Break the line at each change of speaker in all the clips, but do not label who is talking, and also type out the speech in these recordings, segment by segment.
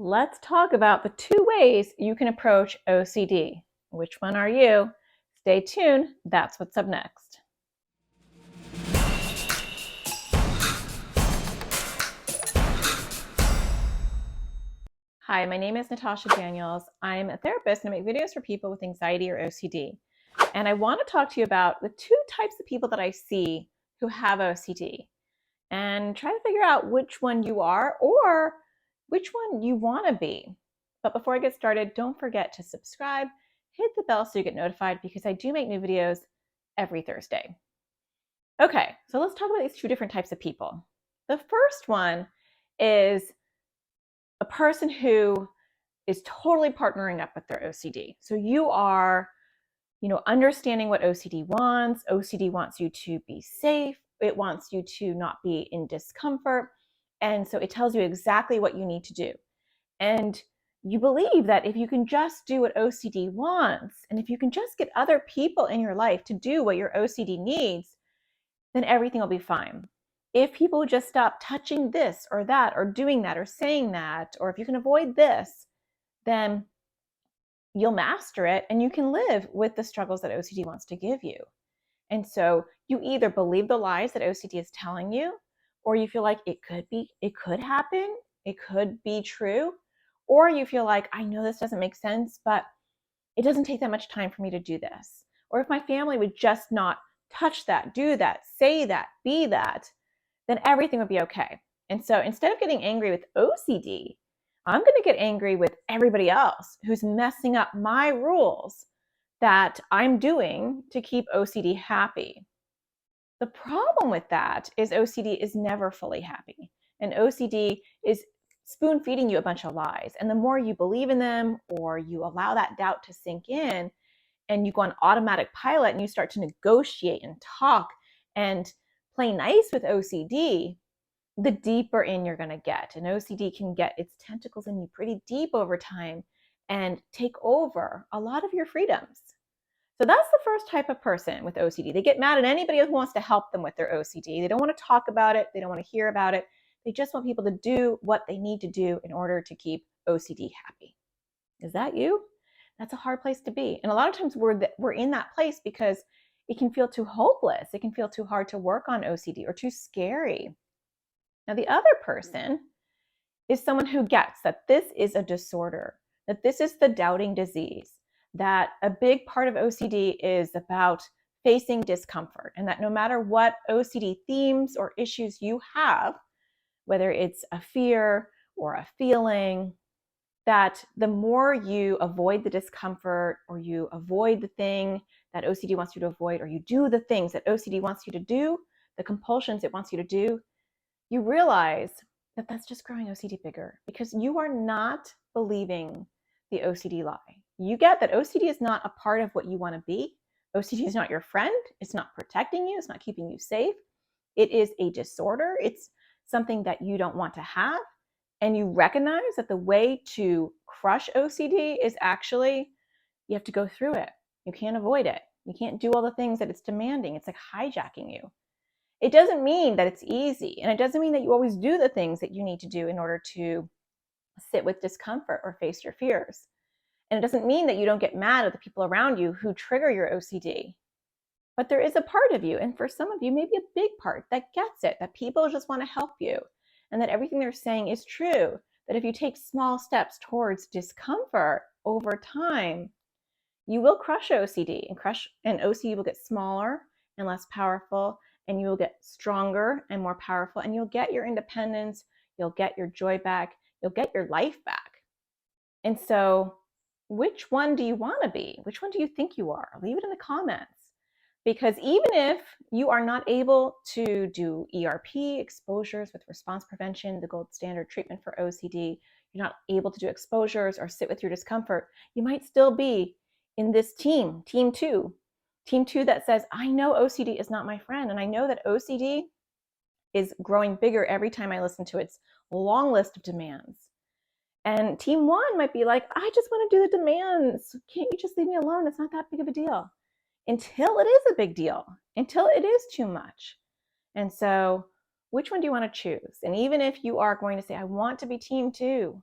Let's talk about the two ways you can approach OCD. Which one are you? Stay tuned. That's what's up next. Hi, my name is Natasha Daniels. I'm a therapist and I make videos for people with anxiety or OCD. And I want to talk to you about the two types of people that I see who have OCD and try to figure out which one you are or which one you want to be. But before I get started, don't forget to subscribe, hit the bell so you get notified because I do make new videos every Thursday. Okay, so let's talk about these two different types of people. The first one is a person who is totally partnering up with their OCD. So you are, understanding what OCD wants. OCD wants you to be safe. It wants you to not be in discomfort. And so it tells you exactly what you need to do. And you believe that if you can just do what OCD wants, and if you can just get other people in your life to do what your OCD needs, then everything will be fine. If people just stop touching this or that or doing that or saying that, or if you can avoid this, then you'll master it and you can live with the struggles that OCD wants to give you. And so you either believe the lies that OCD is telling you, or you feel like it could happen, it could be true, or you feel like, I know this doesn't make sense, but it doesn't take that much time for me to do this. Or if my family would just not touch that, do that, say that, be that, then everything would be okay. And so instead of getting angry with OCD, I'm going to get angry with everybody else who's messing up my rules that I'm doing to keep OCD happy. The problem with that is OCD is never fully happy. And OCD is spoon feeding you a bunch of lies. And the more you believe in them or you allow that doubt to sink in and you go on automatic pilot and you start to negotiate and talk and play nice with OCD, the deeper in you're going to get. And OCD can get its tentacles in you pretty deep over time and take over a lot of your freedoms. So that's the first type of person with OCD. They get mad at anybody who wants to help them with their OCD. They don't want to talk about it. They don't want to hear about it. They just want people to do what they need to do in order to keep OCD happy. Is that you? That's a hard place to be. And a lot of times we're in that place because it can feel too hopeless. It can feel too hard to work on OCD or too scary. Now, the other person is someone who gets that this is a disorder, that this is the doubting disease, that a big part of OCD is about facing discomfort, and that no matter what OCD themes or issues you have, whether it's a fear or a feeling, that the more you avoid the discomfort or you avoid the thing that OCD wants you to avoid, or you do the things that OCD wants you to do, the compulsions it wants you to do, you realize that that's just growing OCD bigger because you are not believing the OCD lie. You get that OCD is not a part of what you want to be. OCD is not your friend. It's not protecting you. It's not keeping you safe. It is a disorder. It's something that you don't want to have. And you recognize that the way to crush OCD is actually, you have to go through it. You can't avoid it. You can't do all the things that it's demanding. It's like hijacking you. It doesn't mean that it's easy, and it doesn't mean that you always do the things that you need to do in order to sit with discomfort or face your fears. And it doesn't mean that you don't get mad at the people around you who trigger your OCD. But there is a part of you, and for some of you, maybe a big part, that gets it, that people just want to help you, and that everything they're saying is true, that if you take small steps towards discomfort over time, you will crush OCD, and OCD will get smaller and less powerful, and you will get stronger and more powerful, and you'll get your independence, you'll get your joy back, you'll get your life back. And so which one do you want to be? Which one do you think you are? Leave it in the comments. Because even if you are not able to do ERP, exposures with response prevention, the gold standard treatment for OCD, you're not able to do exposures or sit with your discomfort, you might still be in this team two that says, I know OCD is not my friend. And I know that OCD is growing bigger every time I listen to its long list of demands. And team one might be like, I just want to do the demands. Can't you just leave me alone? It's not that big of a deal. Until it is a big deal, until it is too much. And so which one do you want to choose? And even if you are going to say, I want to be team two,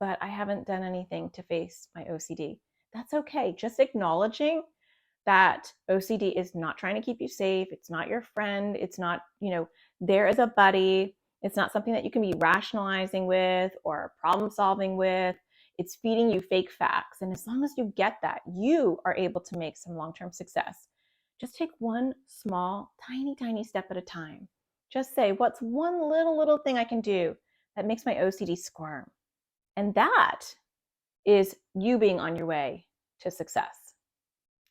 but I haven't done anything to face my OCD. That's okay. Just acknowledging that OCD is not trying to keep you safe. It's not your friend. It's not, there as a buddy. It's not something that you can be rationalizing with or problem solving with. It's feeding you fake facts. And as long as you get that, you are able to make some long-term success. Just take one small, tiny, tiny step at a time. Just say, what's one little thing I can do that makes my OCD squirm? And that is you being on your way to success.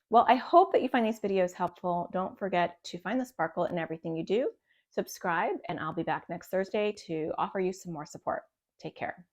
Well, I hope that you find these videos helpful. Don't forget to find the sparkle in everything you do. Subscribe, and I'll be back next Thursday to offer you some more support. Take care.